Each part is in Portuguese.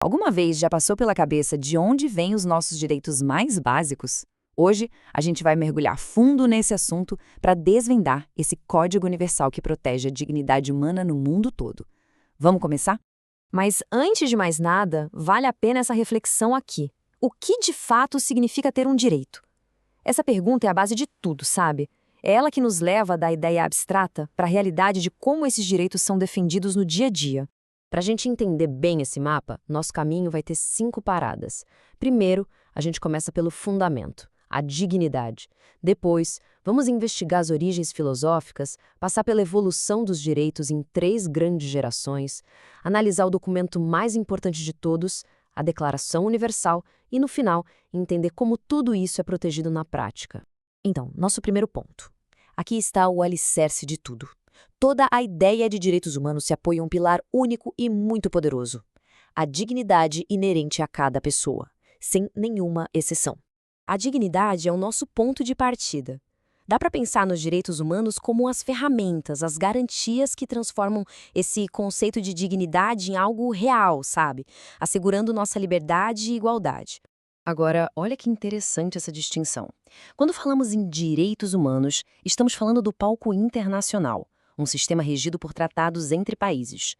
Alguma vez já passou pela cabeça de onde vêm os nossos direitos mais básicos? Hoje, a gente vai mergulhar fundo nesse assunto para desvendar esse código universal que protege a dignidade humana no mundo todo. Vamos começar? Mas antes de mais nada, vale a pena essa reflexão aqui. O que de fato significa ter um direito? Essa pergunta é a base de tudo, sabe? É ela que nos leva da ideia abstrata para a realidade de como esses direitos são defendidos no dia a dia. Para a gente entender bem esse mapa, nosso caminho vai ter 5 paradas. Primeiro, a gente começa pelo fundamento, a dignidade. Depois, vamos investigar as origens filosóficas, passar pela evolução dos direitos em 3 grandes gerações, analisar o documento mais importante de todos, a Declaração Universal, e, no final, entender como tudo isso é protegido na prática. Então, nosso primeiro ponto. Aqui está o alicerce de tudo. Toda a ideia de direitos humanos se apoia em um pilar único e muito poderoso: a dignidade inerente a cada pessoa, sem nenhuma exceção. A dignidade é o nosso ponto de partida. Dá para pensar nos direitos humanos como as ferramentas, as garantias que transformam esse conceito de dignidade em algo real, sabe? Assegurando nossa liberdade e igualdade. Agora, olha que interessante essa distinção. Quando falamos em direitos humanos, estamos falando do palco internacional, um sistema regido por tratados entre países.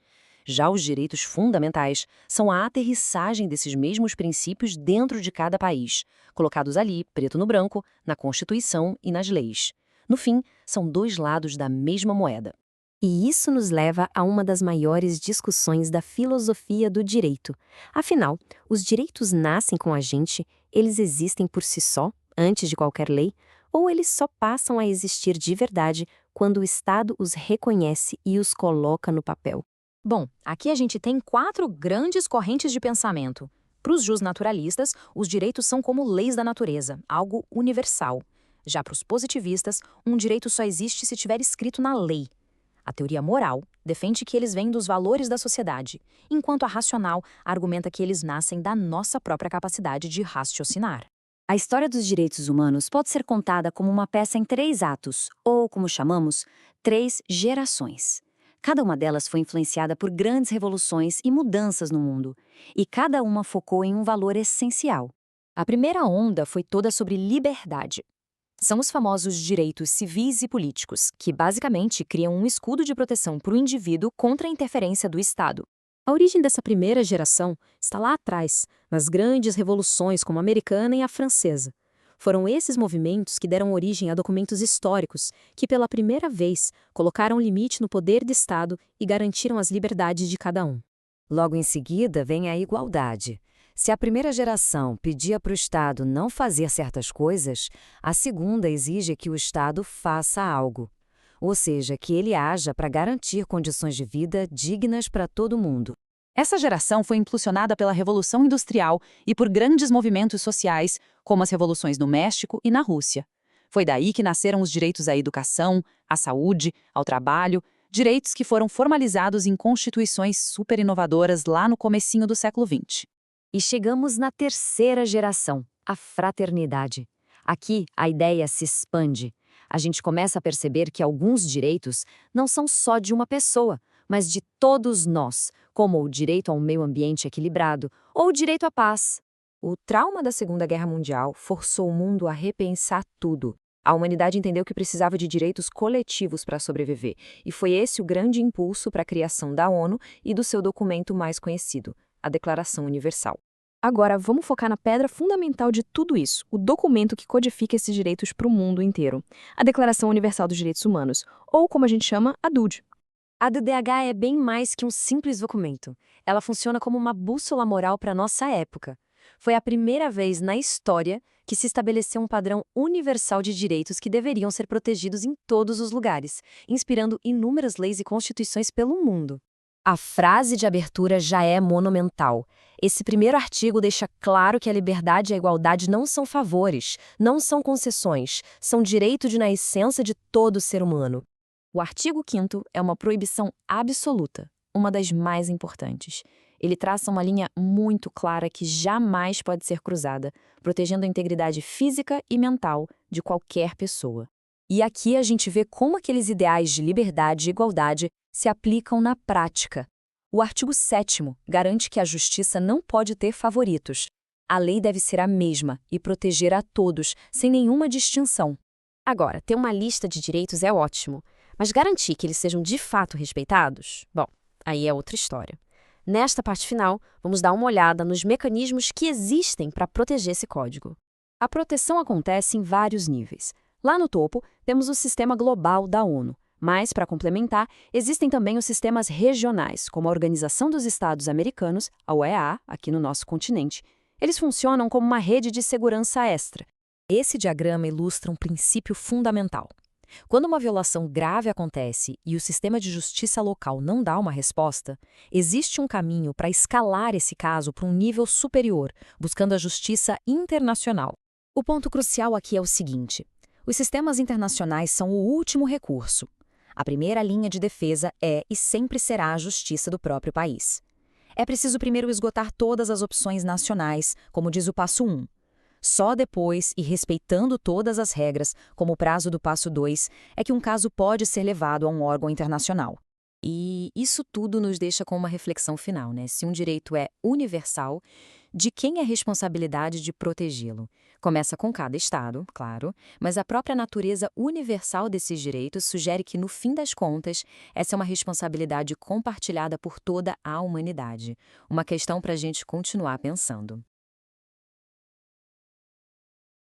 Já os direitos fundamentais são a aterrissagem desses mesmos princípios dentro de cada país, colocados ali, preto no branco, na Constituição e nas leis. No fim, são 2 lados da mesma moeda. E isso nos leva a uma das maiores discussões da filosofia do direito. Afinal, os direitos nascem com a gente, eles existem por si só, antes de qualquer lei, ou eles só passam a existir de verdade quando o Estado os reconhece e os coloca no papel? Bom, aqui a gente tem 4 grandes correntes de pensamento. Para os justnaturalistas, os direitos são como leis da natureza, algo universal. Já para os positivistas, um direito só existe se estiver escrito na lei. A teoria moral defende que eles vêm dos valores da sociedade, enquanto a racional argumenta que eles nascem da nossa própria capacidade de raciocinar. A história dos direitos humanos pode ser contada como uma peça em 3 atos, ou, como chamamos, 3 gerações. Cada uma delas foi influenciada por grandes revoluções e mudanças no mundo, e cada uma focou em um valor essencial. A primeira onda foi toda sobre liberdade. São os famosos direitos civis e políticos, que basicamente criam um escudo de proteção para o indivíduo contra a interferência do Estado. A origem dessa primeira geração está lá atrás, nas grandes revoluções como a americana e a francesa. Foram esses movimentos que deram origem a documentos históricos que, pela primeira vez, colocaram limite no poder do Estado e garantiram as liberdades de cada um. Logo em seguida vem a igualdade. Se a primeira geração pedia para o Estado não fazer certas coisas, a segunda exige que o Estado faça algo. Ou seja, que ele haja para garantir condições de vida dignas para todo mundo. Essa geração foi impulsionada pela Revolução Industrial e por grandes movimentos sociais, como as revoluções no México e na Rússia. Foi daí que nasceram os direitos à educação, à saúde, ao trabalho, direitos que foram formalizados em constituições super inovadoras lá no comecinho do século XX. E chegamos na terceira geração, a fraternidade. Aqui, a ideia se expande. A gente começa a perceber que alguns direitos não são só de uma pessoa, mas de todos nós, como o direito a um meio ambiente equilibrado ou o direito à paz. O trauma da Segunda Guerra Mundial forçou o mundo a repensar tudo. A humanidade entendeu que precisava de direitos coletivos para sobreviver, e foi esse o grande impulso para a criação da ONU e do seu documento mais conhecido, a Declaração Universal. Agora, vamos focar na pedra fundamental de tudo isso, o documento que codifica esses direitos para o mundo inteiro, a Declaração Universal dos Direitos Humanos, ou como a gente chama, a DUD. A DDH é bem mais que um simples documento. Ela funciona como uma bússola moral para a nossa época. Foi a primeira vez na história que se estabeleceu um padrão universal de direitos que deveriam ser protegidos em todos os lugares, inspirando inúmeras leis e constituições pelo mundo. A frase de abertura já é monumental. Esse primeiro artigo deixa claro que a liberdade e a igualdade não são favores, não são concessões, são direito de nascença de todo ser humano. O artigo 5º é uma proibição absoluta, uma das mais importantes. Ele traça uma linha muito clara que jamais pode ser cruzada, protegendo a integridade física e mental de qualquer pessoa. E aqui a gente vê como aqueles ideais de liberdade e igualdade se aplicam na prática. O artigo 7º garante que a justiça não pode ter favoritos. A lei deve ser a mesma e proteger a todos, sem nenhuma distinção. Agora, ter uma lista de direitos é ótimo, mas garantir que eles sejam de fato respeitados? Bom, aí é outra história. Nesta parte final, vamos dar uma olhada nos mecanismos que existem para proteger esse código. A proteção acontece em vários níveis. Lá no topo, temos o sistema global da ONU. Mas, para complementar, existem também os sistemas regionais, como a Organização dos Estados Americanos, a OEA, aqui no nosso continente. Eles funcionam como uma rede de segurança extra. Esse diagrama ilustra um princípio fundamental. Quando uma violação grave acontece e o sistema de justiça local não dá uma resposta, existe um caminho para escalar esse caso para um nível superior, buscando a justiça internacional. O ponto crucial aqui é o seguinte: os sistemas internacionais são o último recurso. A primeira linha de defesa é e sempre será a justiça do próprio país. É preciso primeiro esgotar todas as opções nacionais, como diz o passo 1. Só depois, e respeitando todas as regras, como o prazo do passo 2, é que um caso pode ser levado a um órgão internacional. E isso tudo nos deixa com uma reflexão final, né? Se um direito é universal, de quem é a responsabilidade de protegê-lo? Começa com cada Estado, claro, mas a própria natureza universal desses direitos sugere que, no fim das contas, essa é uma responsabilidade compartilhada por toda a humanidade. Uma questão para a gente continuar pensando.